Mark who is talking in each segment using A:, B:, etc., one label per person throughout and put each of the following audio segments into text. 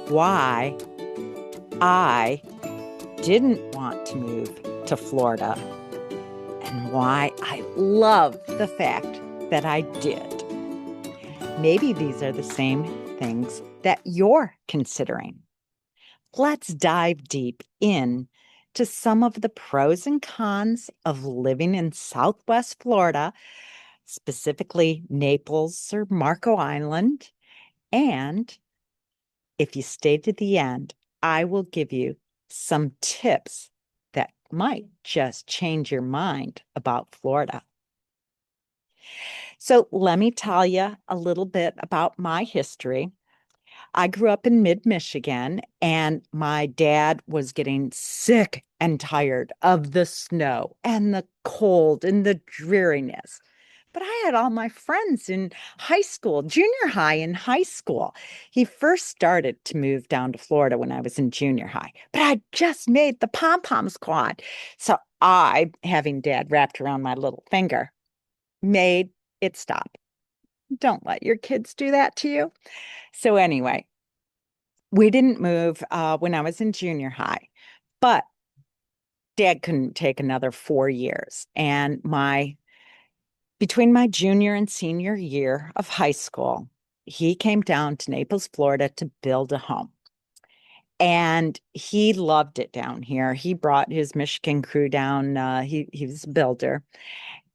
A: why I didn't want to move to Florida and why I love the fact that I did. Maybe these are the same things that you're considering. Let's dive deep in to some of the pros and cons of living in Southwest Florida, specifically Naples or Marco Island. And if you stay to the end, I will give you some tips that might just change your mind about Florida. So let me tell you a little bit about my history. I grew up in mid-Michigan, and my dad was getting sick and tired of the snow and the cold and the dreariness. But I had all my friends in high school, junior high and high school. He first started to move down to Florida when I was in junior high, but I just made the pom-pom squad. So I, having dad wrapped around my little finger, made it stop. Don't let your kids do that to you. So anyway, we didn't move when I was in junior high, but dad couldn't take another 4 years. And between my junior and senior year of high school, he came down to Naples, Florida to build a home. And he loved it down here. He brought his Michigan crew down. He was a builder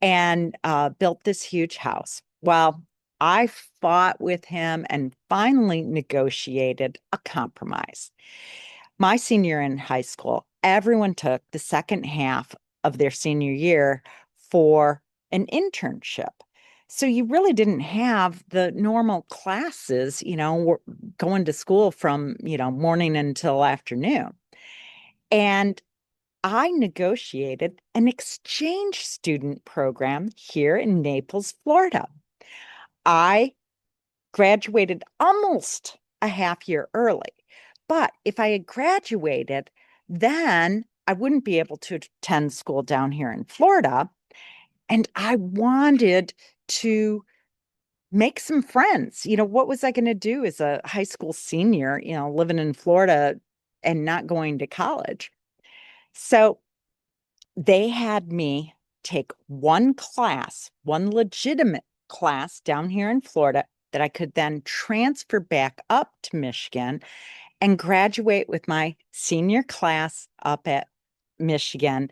A: and built this huge house. Well, I fought with him and finally negotiated a compromise. My senior in high school, everyone took the second half of their senior year for an internship. So you really didn't have the normal classes, going to school from, morning until afternoon. And I negotiated an exchange student program here in Naples, Florida. I graduated almost a half year early. But if I had graduated, then I wouldn't be able to attend school down here in Florida. And I wanted to make some friends. What was I going to do as a high school senior, living in Florida and not going to college? So they had me take one class, one legitimate class down here in Florida that I could then transfer back up to Michigan and graduate with my senior class up at Michigan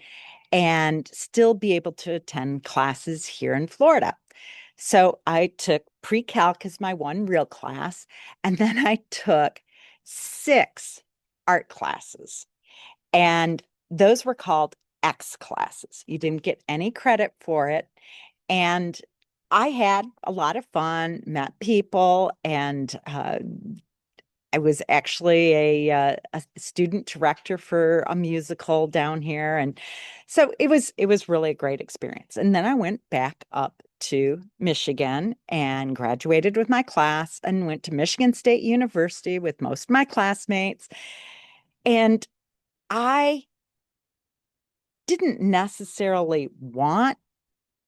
A: and still be able to attend classes here in Florida. So I took pre-calc as my one real class, and then I took 6 art classes. And those were called X classes. You didn't get any credit for it. And I had a lot of fun, met people, and I was actually a student director for a musical down here, and so it was really a great experience. And then I went back up to Michigan and graduated with my class and went to Michigan State University with most of my classmates. And I didn't necessarily want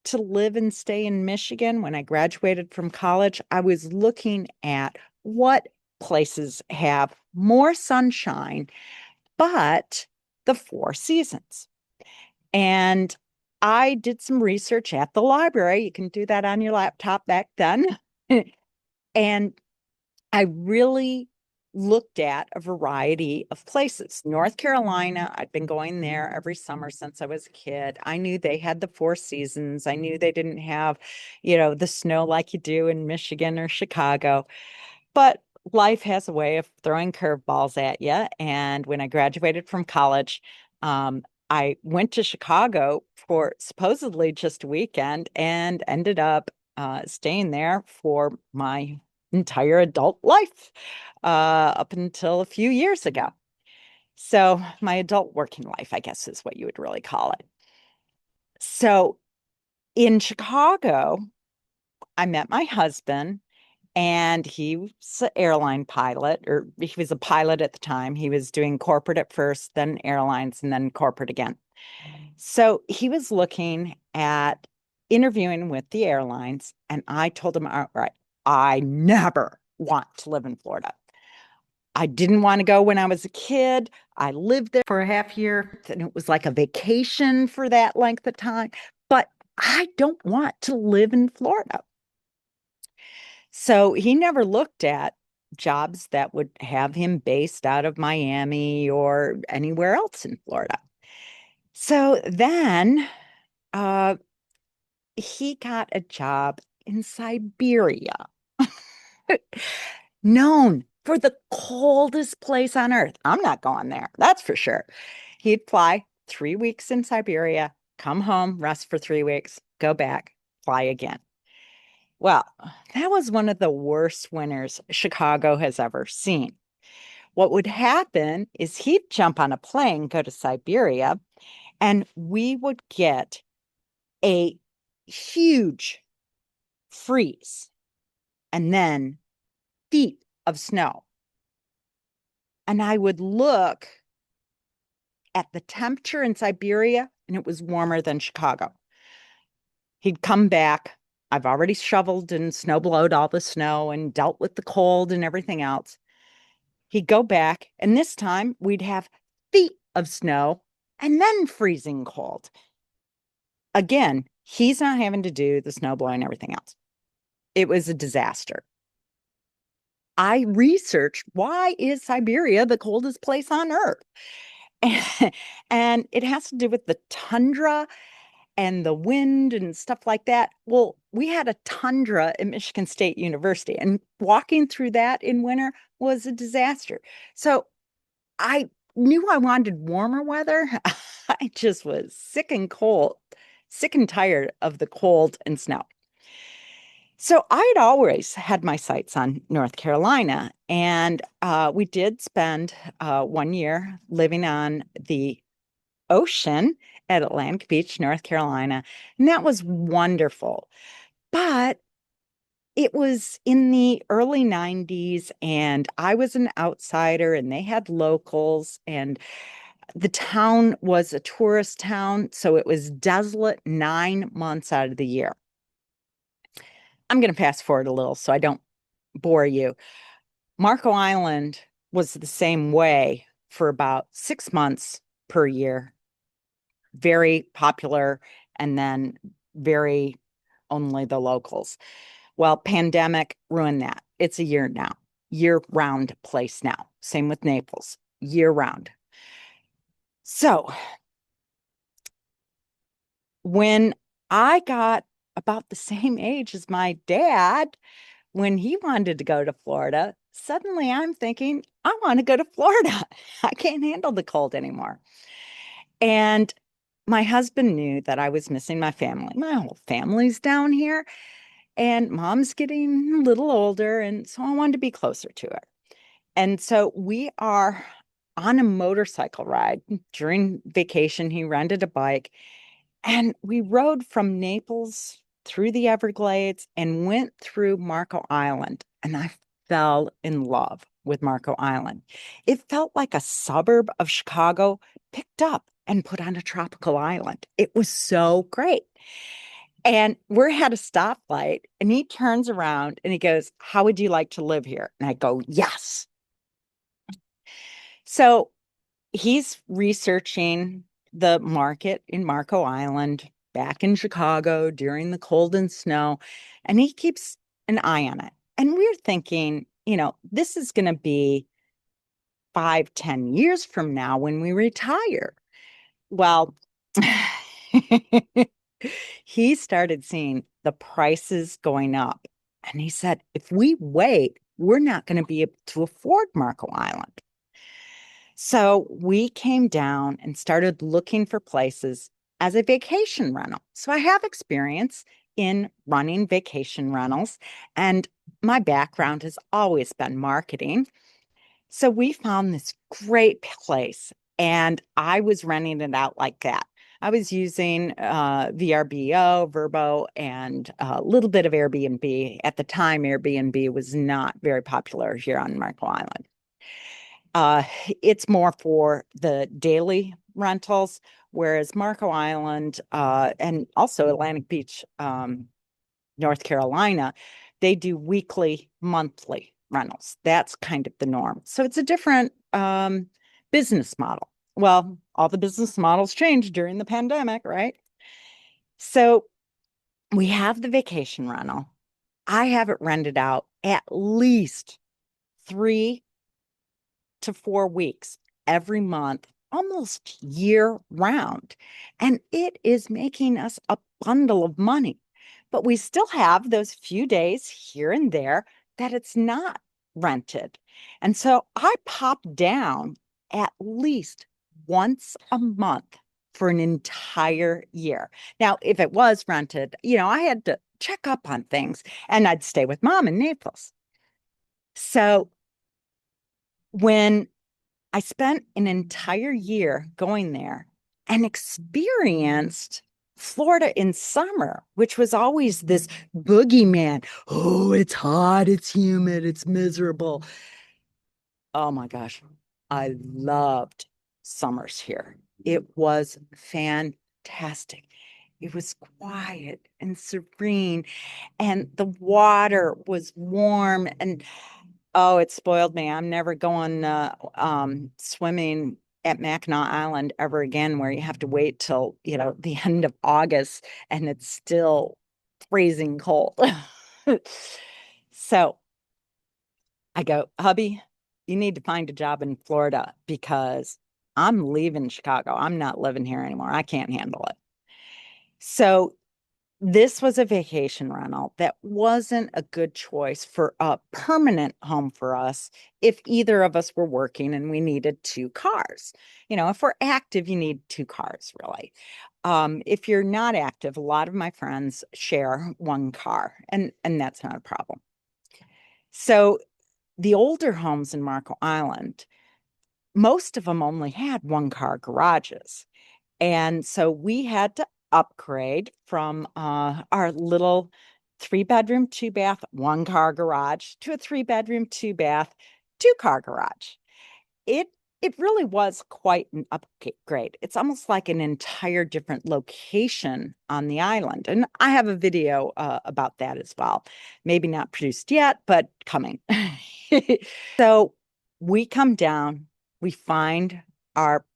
A: to live and stay in Michigan when I graduated from college. I was looking at what places have more sunshine, but the 4 seasons. And I did some research at the library. You can do that on your laptop back then. And I really looked at a variety of places. North Carolina, I'd been going there every summer since I was a kid. I knew they had the 4 seasons. I knew they didn't have, the snow like you do in Michigan or Chicago. But life has a way of throwing curveballs at you. And when I graduated from college, I went to Chicago for supposedly just a weekend and ended up staying there for my entire adult life up until a few years ago. So my adult working life, I guess, is what you would really call it. So in Chicago, I met my husband, and he was an airline pilot, or he was a pilot at the time. He was doing corporate at first, then airlines, and then corporate again. So he was looking at interviewing with the airlines, and I told him outright, I never want to live in Florida. I didn't want to go when I was a kid. I lived there for a half year, and it was like a vacation for that length of time. But I don't want to live in Florida. So he never looked at jobs that would have him based out of Miami or anywhere else in Florida. So then uh, he got a job in Siberia, known for the coldest place on earth. I'm not going there, that's for sure. He'd fly 3 weeks in Siberia, come home, rest for 3 weeks, go back, fly again. Well, that was one of the worst winters Chicago has ever seen. What would happen is he'd jump on a plane, go to Siberia, and we would get a huge freeze and then feet of snow. And I would look at the temperature in Siberia, and it was warmer than Chicago. He'd come back. I've already shoveled and snowblowed all the snow and dealt with the cold and everything else. He'd go back, and this time we'd have feet of snow and then freezing cold. Again, he's not having to do the snow blowing and everything else. It was a disaster. I researched why is Siberia the coldest place on earth? And it has to do with the tundra and the wind and stuff like that. Well, we had a tundra at Michigan State University, and walking through that in winter was a disaster. So I knew I wanted warmer weather. I just was sick and cold, sick and tired of the cold and snow. So I'd always had my sights on North Carolina, and we did spend 1 year living on the ocean at Atlantic Beach, North Carolina, and that was wonderful. But it was in the early 90s, and I was an outsider, and they had locals, and the town was a tourist town, so it was desolate 9 months out of the year. I'm going to fast forward a little so I don't bore you. Marco Island was the same way for about 6 months per year, very popular, and then very only the locals. Well, pandemic ruined that. It's a year now, year-round place now. Same with Naples, year-round. So when I got about the same age as my dad, when he wanted to go to Florida, suddenly I'm thinking, I want to go to Florida. I can't handle the cold anymore. And my husband knew that I was missing my family. My whole family's down here, and mom's getting a little older. And so I wanted to be closer to her. And so we are on a motorcycle ride during vacation. He rented a bike, and we rode from Naples through the Everglades and went through Marco Island. And I fell in love with Marco Island. It felt like a suburb of Chicago picked up and put on a tropical island. It was so great. And we're at a stoplight, and he turns around and he goes, "How would you like to live here?" And I go, "Yes." So he's researching the market in Marco Island back in Chicago during the cold and snow, and he keeps an eye on it. And we're thinking, this is going to be 5, 10 years from now when we retire. Well, he started seeing the prices going up. And he said, if we wait, we're not going to be able to afford Marco Island. So we came down and started looking for places as a vacation rental. So I have experience in running vacation rentals, and my background has always been marketing. So we found this great place, and I was renting it out like that. I was using VRBO, VRBO, and a little bit of Airbnb. At the time, Airbnb was not very popular here on Marco Island. It's more for the daily rentals, whereas Marco Island and also Atlantic Beach, North Carolina, they do weekly, monthly rentals. That's kind of the norm. So it's a different business model. Well, all the business models changed during the pandemic, right? So we have the vacation rental. I have it rented out at least 3 to 4 weeks every month, almost year round. And it is making us a bundle of money. But we still have those few days here and there that it's not rented. And so I pop down at least once a month for an entire year. Now, if it was rented, I had to check up on things and I'd stay with mom in Naples. So when I spent an entire year going there and experienced Florida in summer, which was always this boogeyman. Oh, it's hot, it's humid, it's miserable. Oh my gosh, I loved summers here. It was fantastic. It was quiet and serene, and the water was warm and oh, it spoiled me. I'm never going swimming at Mackinac Island ever again, where you have to wait till, the end of August and it's still freezing cold. So I go, hubby, you need to find a job in Florida because I'm leaving Chicago. I'm not living here anymore. I can't handle it. So this was a vacation rental that wasn't a good choice for a permanent home for us if either of us were working and we needed two cars. If we're active, you need two cars, really. If you're not active, a lot of my friends share one car, and that's not a problem. So the older homes in Marco Island, most of them only had one car garages. And so we had to upgrade from our little 3 bedroom, 2 bath, 1 car garage to a 3 bedroom, 2 bath, 2 car garage. It it really was quite an upgrade. It's almost like an entire different location on the island. And I have a video about that as well. Maybe not produced yet, but coming. So we come down, we find our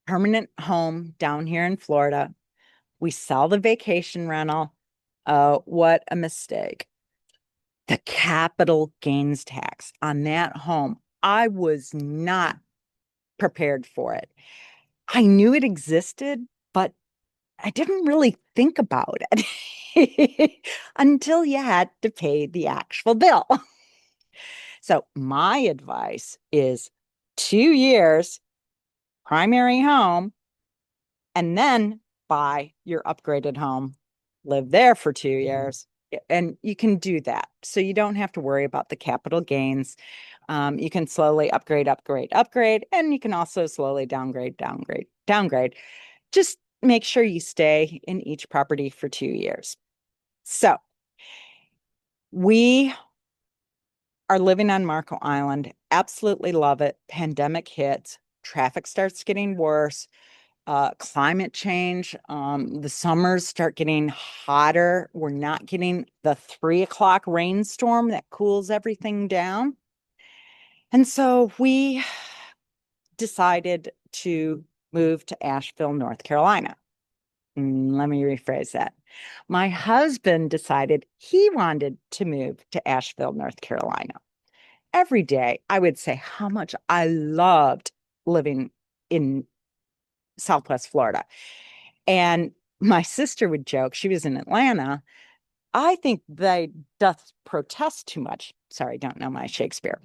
A: permanent home down here in Florida. We sell the vacation rental. What a mistake. The capital gains tax on that home. I was not prepared for it. I knew it existed, but I didn't really think about it until you had to pay the actual bill. So my advice is 2 years, primary home, and then buy your upgraded home, live there for 2 years, and you can do that. So you don't have to worry about the capital gains. You can slowly upgrade, upgrade, upgrade, and you can also slowly downgrade, downgrade, downgrade. Just make sure you stay in each property for 2 years. So we are living on Marco Island. Absolutely love it. Pandemic hits, traffic starts getting worse. Climate change. The summers start getting hotter. We're not getting the 3 o'clock rainstorm that cools everything down. And so we decided to move to Asheville, North Carolina. Let me rephrase that. My husband decided he wanted to move to Asheville, North Carolina. Every day, I would say how much I loved living in Southwest Florida. And my sister would joke, she was in Atlanta. I think they doth protest too much. Sorry, don't know my Shakespeare.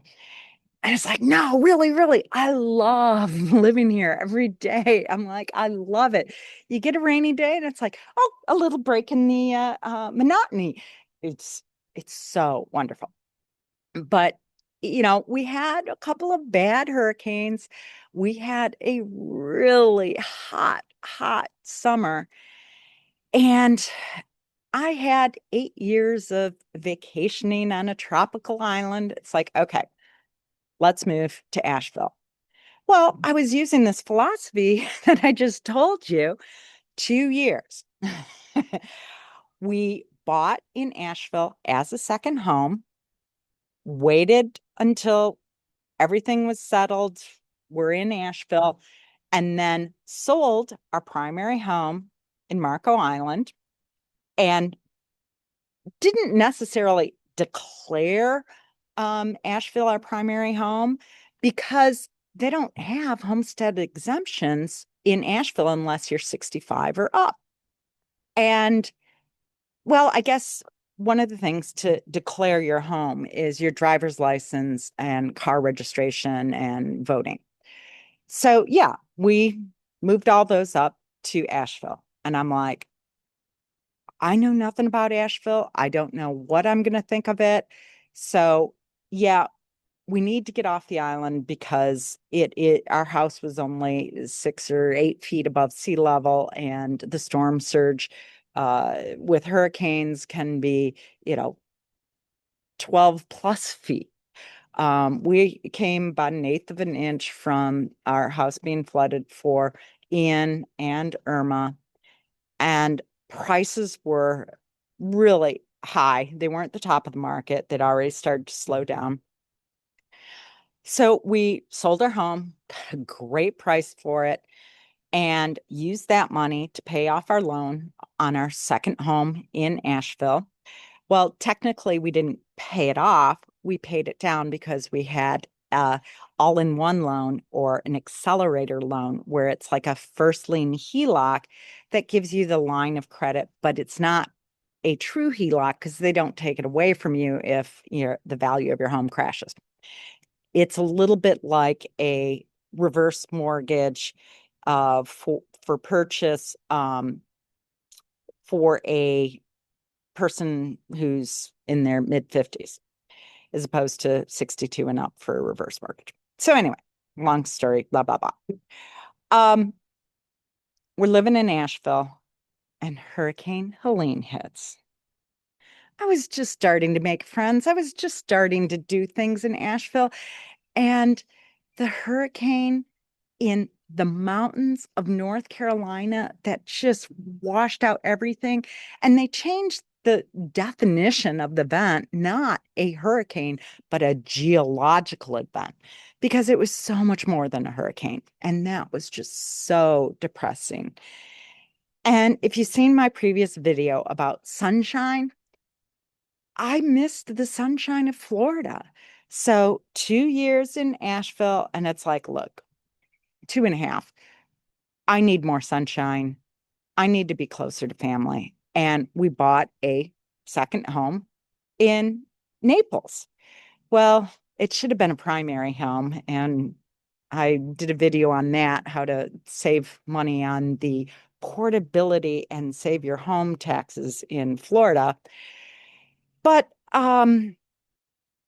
A: And it's like, no, really, really, I love living here every day. I'm like, I love it. You get a rainy day and it's like, oh, a little break in the monotony. It's it's so wonderful. But we had a couple of bad hurricanes. We had a really hot, hot summer. And I had 8 years of vacationing on a tropical island. It's like, okay, let's move to Asheville. Well, I was using this philosophy that I just told you, 2 years. We bought in Asheville as a second home. waited until everything was settled. We're in Asheville, and then sold our primary home in Marco Island and didn't necessarily declare Asheville our primary home because they don't have homestead exemptions in Asheville unless you're 65 or up. And well, I guess one of the things to declare your home is your driver's license and car registration and voting. So, yeah, we moved all those up to Asheville. And I'm like, I know nothing about Asheville. I don't know what I'm going to think of it. So, yeah, we need to get off the island because our house was only 6 or 8 feet above sea level, and the storm surge with hurricanes can be, 12 plus feet. We came about an eighth of an inch from our house being flooded for Ian and Irma, and prices were really high. They weren't the top of the market. They'd already started to slow down. So we sold our home, got a great price for it, and used that money to pay off our loan on our second home in Asheville. Well, technically, we didn't pay it off. We paid it down because we had all-in-one loan or an accelerator loan where it's like a first lien HELOC that gives you the line of credit, but it's not a true HELOC because they don't take it away from you if the value of your home crashes. It's a little bit like a reverse mortgage for purchase for a person who's in their mid-50s, as opposed to 62 and up for a reverse mortgage. So anyway, long story, blah, blah, blah. We're living in Asheville, and Hurricane Helene hits. I was just starting to make friends. I was just starting to do things in Asheville. And the hurricane in the mountains of North Carolina that just washed out everything. And they changed the definition of the event, not a hurricane, but a geological event, because it was so much more than a hurricane. And that was just so depressing. And if you've seen my previous video about sunshine, I missed the sunshine of Florida. So 2 years in Asheville, and it's like, look, 2.5. I need more sunshine. I need to be closer to family. And we bought a second home in Naples. Well, it should have been a primary home. And I did a video on that, how to save money on the portability and save your home taxes in Florida. But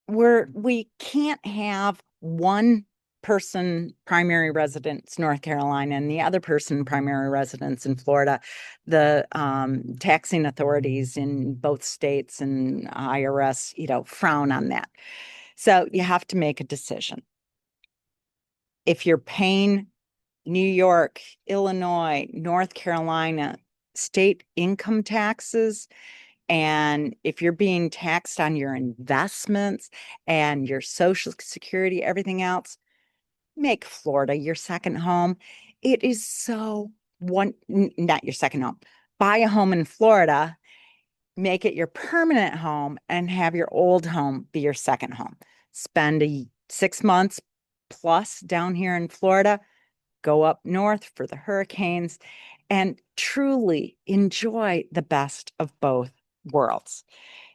A: we can't have one person primary residence North Carolina and the other person primary residence in Florida. The taxing authorities in both states and IRS, frown on that. So you have to make a decision. If you're paying New York, Illinois, North Carolina state income taxes, and if you're being taxed on your investments and your Social Security, everything else, make Florida your second home. It is not your second home. Buy a home in Florida, make it your permanent home, and have your old home be your second home. Spend 6 months plus down here in Florida, go up north for the hurricanes, and truly enjoy the best of both worlds.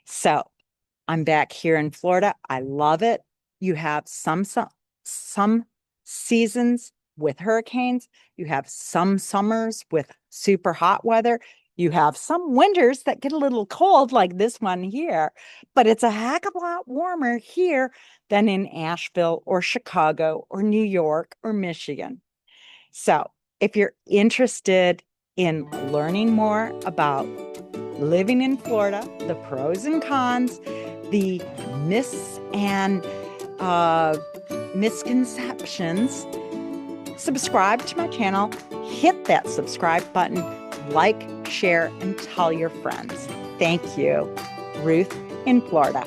A: So I'm back here in Florida. I love it. You have some seasons with hurricanes. You have some summers with super hot weather. You have some winters that get a little cold, like this one here, but it's a heck of a lot warmer here than in Asheville or Chicago or New York or Michigan. So if you're interested in learning more about living in Florida, the pros and cons, the myths and misconceptions, subscribe to my channel, hit that subscribe button, like, share, and tell your friends. Thank you. Ruth in Florida.